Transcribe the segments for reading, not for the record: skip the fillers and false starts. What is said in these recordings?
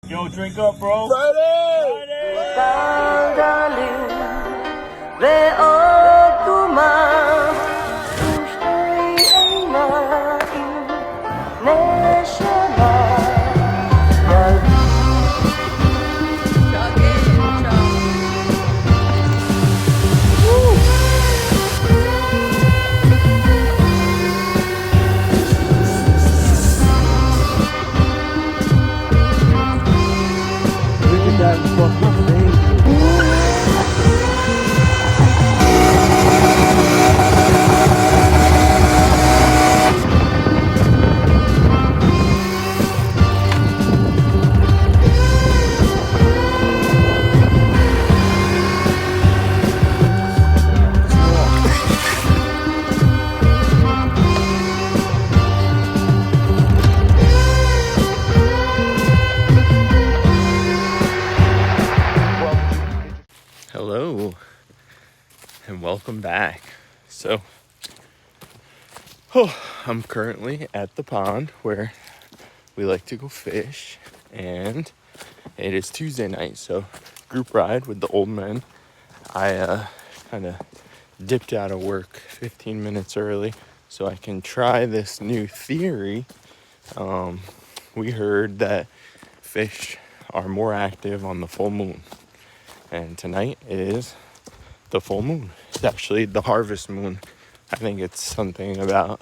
Yo, drink up, bro. Friday! Hello and welcome back. So, I'm currently at the pond where we like to go fish, and it is Tuesday night, so group ride with the old men. I kind of dipped out of work 15 minutes early so I can try this new theory. We heard that fish are more active on the full moon, and tonight is the full moon. It's actually the harvest moon. I think it's something about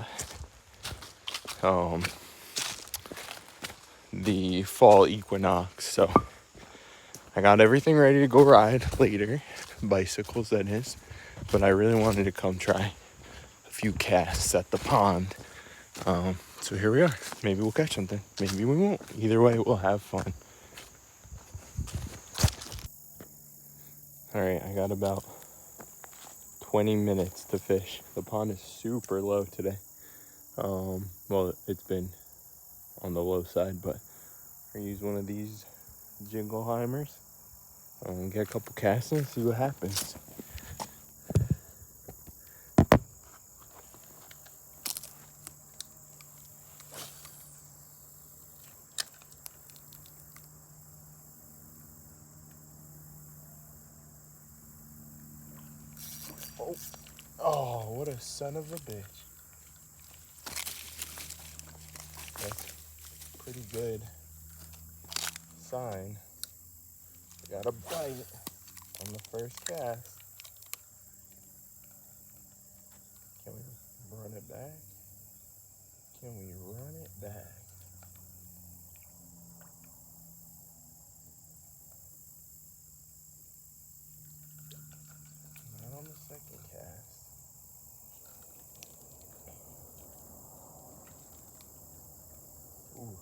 the fall equinox. So I got everything ready to go ride later, bicycles that is, but I really wanted to come try a few casts at the pond. So here we are. Maybe we'll catch something, maybe we won't. Either way, we'll have fun. All right, I got about 20 minutes to fish. The pond is super low today. Well, it's been on the low side, but I use one of these Jingleheimer's. Get a couple casts and see what happens. Oh, what a son of a bitch. That's pretty good sign. I got a bite on the first cast. Can we run it back? Can we run it back? Not on the second cast. Ooh.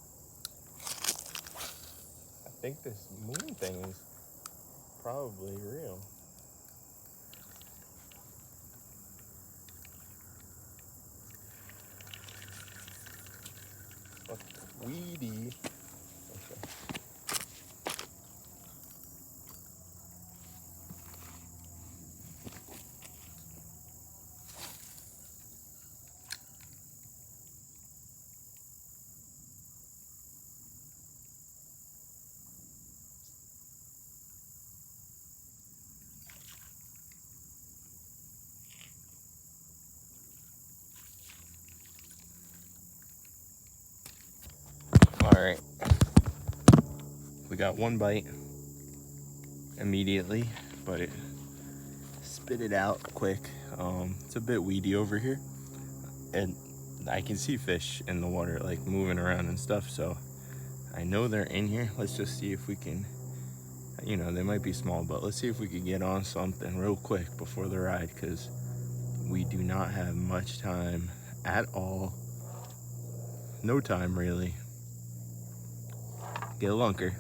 I think this moon thing is probably real. Weedy. Okay. All right. We got one bite immediately, but it spit it out quick. It's a bit weedy over here, and I can see fish in the water like moving around and stuff, so I know they're in here. Let's just see if we can, they might be small, but let's see if we can get on something real quick before the ride, because we do not have much time at all. No time really. Get a lunker.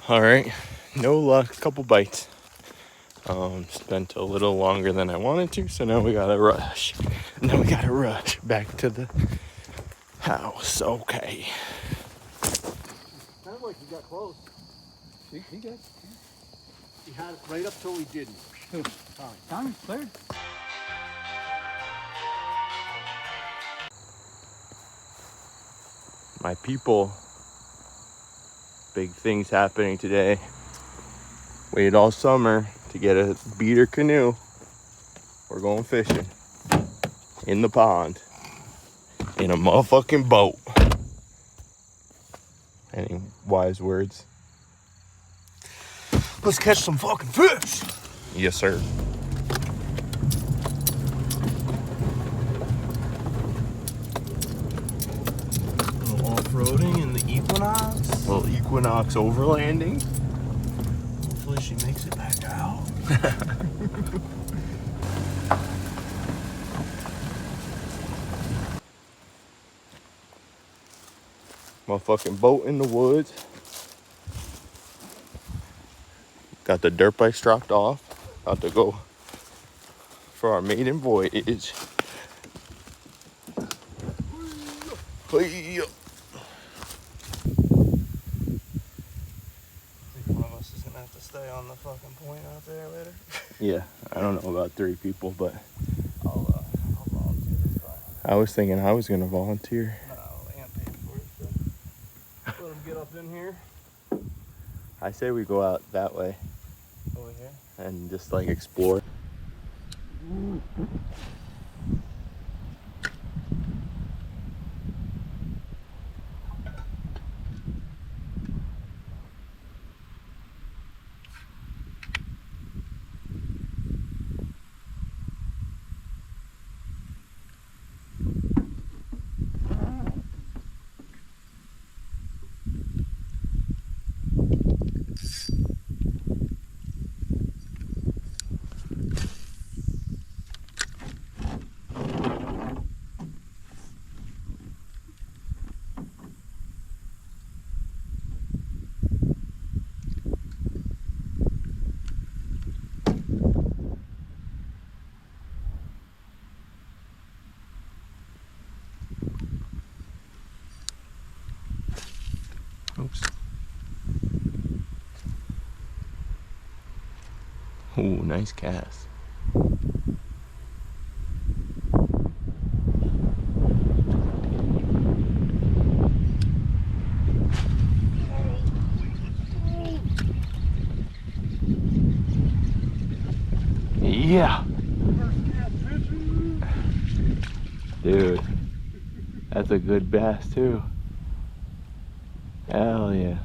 All right, no luck, couple bites. Spent a little longer than I wanted to, so now we gotta rush. Back to the house. Okay. Sounded like he got close. He did. He had it right up till he didn't. Time cleared. My people, big things happening today. Waited all summer to get a beater canoe. We're going fishing in the pond in a motherfucking boat. Any wise words? Let's catch some fucking fish. Yes, sir. Off-roading in the Equinox. Little Equinox overlanding. Hopefully she makes it back out. Motherfucking boat in the woods. Got the dirt bikes dropped off. About to go for our maiden voyage. Hey. One of us is gonna have to stay on the fucking point out there later. Yeah, I don't know about 3 people, but I'll volunteer this time. I was thinking I was gonna volunteer. No, Aunt paid for it, so let him get up in here. I say we go out that way Over here. and just like explore. Oops. Ooh, nice cast. Yeah. Dude, that's a good bass too. Hell yeah.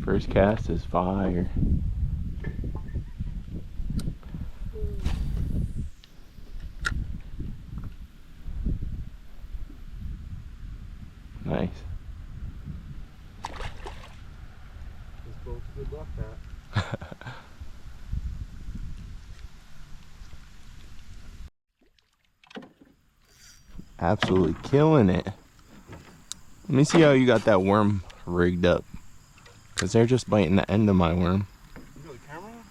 First cast is fire. Nice. This boat's good luck, that. Absolutely killing it. Let me see how you got that worm rigged up. Because they're just biting the end of my worm. You got the camera on?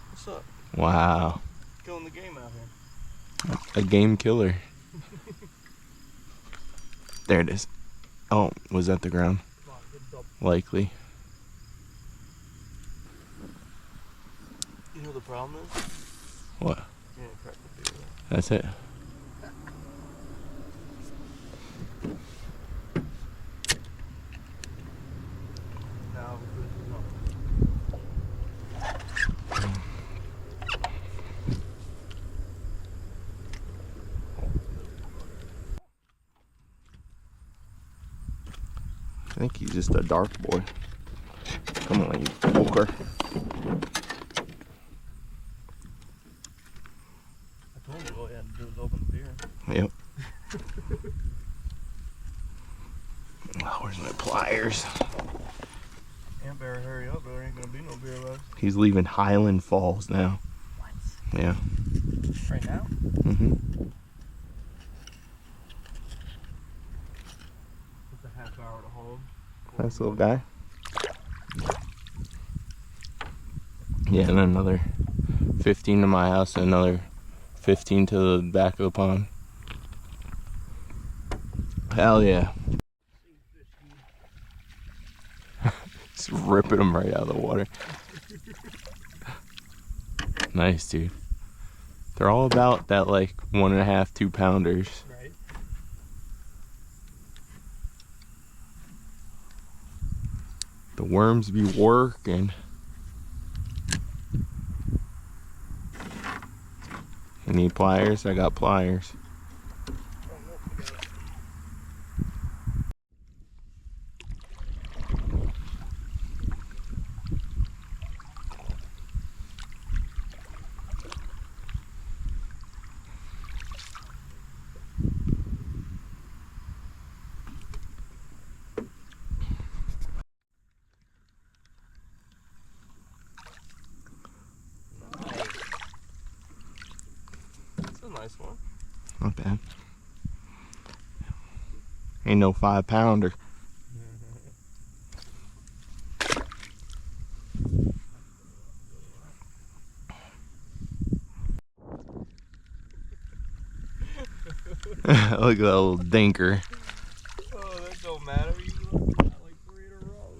What's up? Wow. Killing the game out here. A game killer. There it is. Oh, was that the ground? Come on, good double. Likely. You know the problem is? What? You didn't crack the beer. That's it. Now this is not. I think he's just a dark boy. Come on, you poker. I told you all you had to do was open the beer. Yep. Oh, where's my pliers? Aunt better hurry up, there ain't gonna be no beer left. He's leaving Highland Falls now. What? Yeah. Right now? Mm-hmm. It's a half hour to hold. Nice little guy. Yeah, and another 15 to my house and another 15 to the back of the pond. Hell yeah. Just ripping them right out of the water. Nice, dude. They're all about that like 1.5, 2 pounders. Right. The worms be working. You need pliers? I got pliers. That's a nice one. Not bad. Ain't no 5 pounder. Look at that little dinker. Oh, that don't matter. You got like 3 in a row.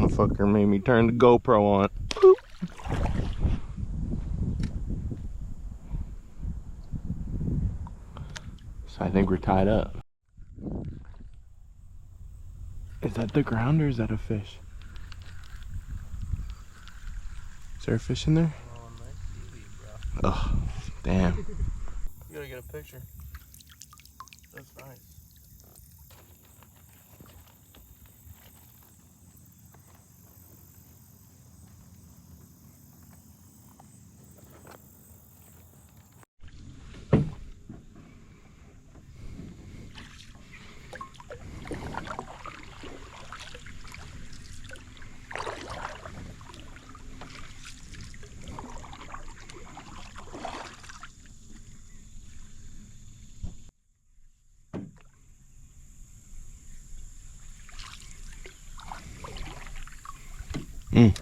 Motherfucker made me turn the GoPro on. Boop. So I think we're tied up. Is that the ground or is that a fish? Is there a fish in there? Oh, nice kitty, bro. Oh, damn. You gotta get a picture. That's nice. Mm.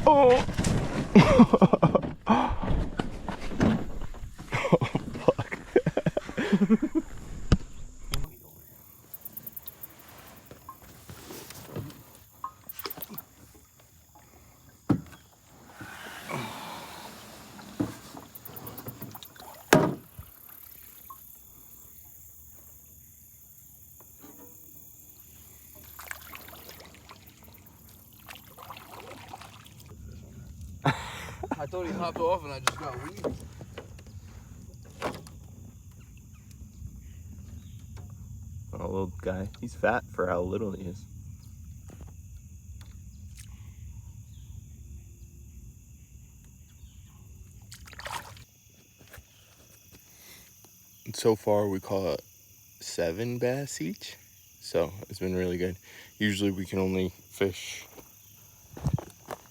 Oh! I thought he hopped off and I just got weeds. Oh, little guy. He's fat for how little he is. So far we caught 7 bass each. So it's been really good. Usually we can only fish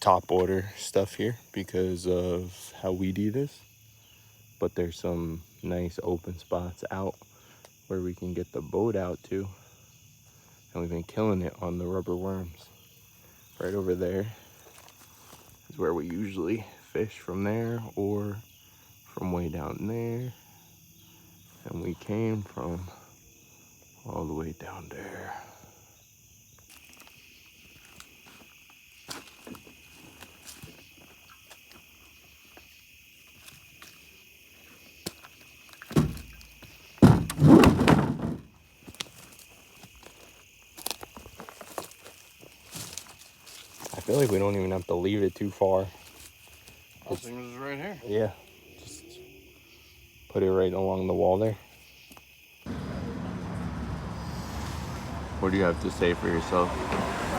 top order stuff here because of how weedy it is. But there's some nice open spots out where we can get the boat out to. And we've been killing it on the rubber worms. Right over there is where we usually fish from there or from way down there. And we came from all the way down there. I feel like we don't even have to leave it too far. I think it was right here. Yeah, just put it right along the wall there. What do you have to say for yourself?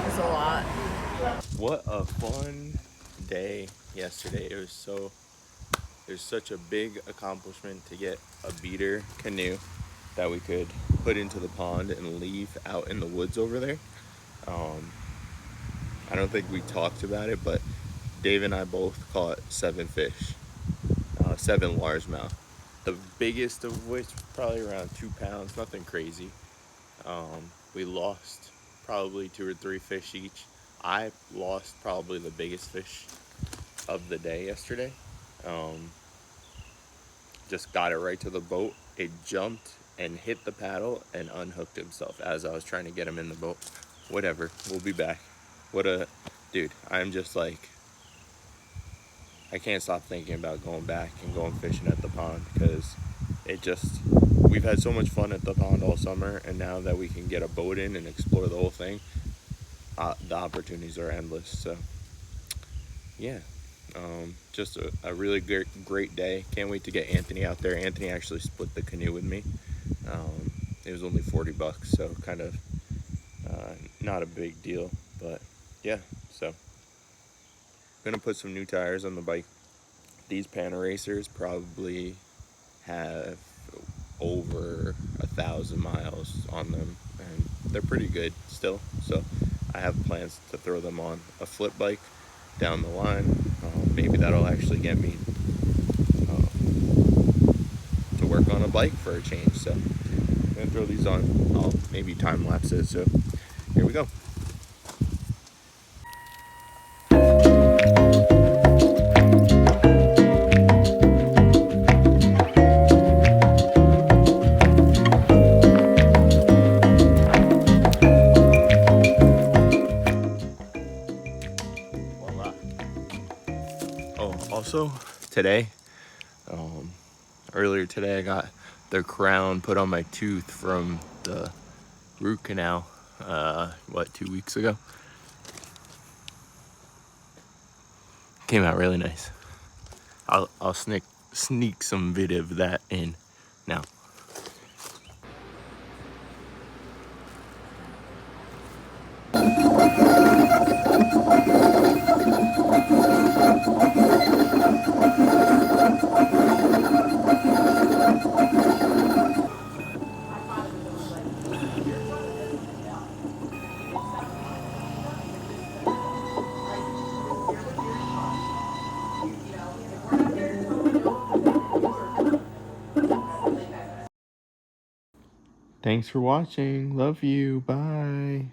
It's a lot. What a fun day yesterday. It was such a big accomplishment to get a beater canoe that we could put into the pond and leave out in the woods over there. I don't think we talked about it, but Dave and I both caught 7 fish, 7 largemouth. The biggest of which probably around 2 pounds, nothing crazy. We lost probably 2 or 3 fish each. I lost probably the biggest fish of the day yesterday. Um, just got it right to the boat. It jumped and hit the paddle and unhooked himself as I was trying to get him in the boat. Whatever, we'll be back. What a dude. I'm just like, I can't stop thinking about going back and going fishing at the pond because we've had so much fun at the pond all summer, and now that we can get a boat in and explore the whole thing, the opportunities are endless. So yeah, just a really great day. Can't wait to get Anthony out there. Anthony actually split the canoe with me. It was only $40, so kind of not a big deal, but yeah. So gonna put some new tires on the bike. These Pan Racers probably have over 1,000 miles on them, and they're pretty good still. So I have plans to throw them on a flip bike down the line. Maybe that'll actually get me to work on a bike for a change. So I'm gonna throw these on. I'll maybe time lapse it. So here we go. Voila. Oh, also today, earlier today, I got the crown put on my tooth from the root canal. 2 weeks ago? Came out really nice. I'll sneak some video of that in now. Thanks for watching. Love you. Bye.